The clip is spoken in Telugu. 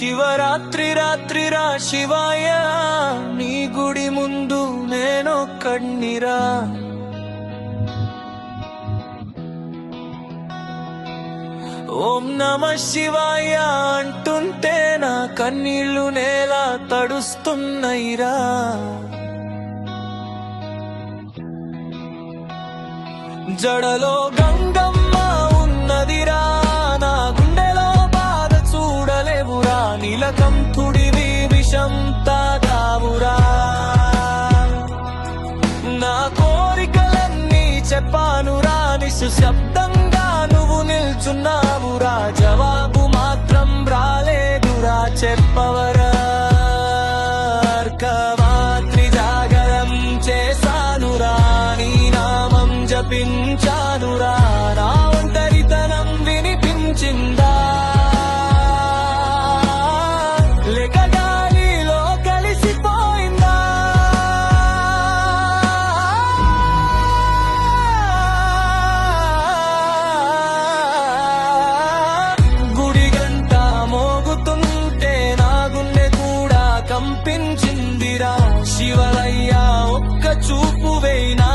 శివరాత్రి రాత్రిరా శివాయ, నీ గుడి ముందు నేనొక్కడినిరా. ఓం నమ శివాయ అంటుంటే నా కన్నీళ్లు నేల తడుస్తున్నైరా. జడలో గంగమ్మ ఉన్నదిరా, నా గుండెలో బాధ చూడలేవురా. నీలకంఠుడివి విషం తాగావురా. నా కోరికలన్నీ చెప్పానురా, నిశ్శబ్దంగా నువ్వు నిల్చున్నావురా. జవాబు మాత్రం రాలేదురా, చెప్పవరా. అర్కరాత్రి జాగరం చేశానురా, నీ నామం జపించానురా. నా ఒంటరితనం వినిపించిందా, లేక గాలిలో కలిసిపోయిందా. గుడి గంట మోగుతుంటే నా గుండె కూడా కంపించిందిరా. శివలయ్య ఒక్క చూపు వేయినా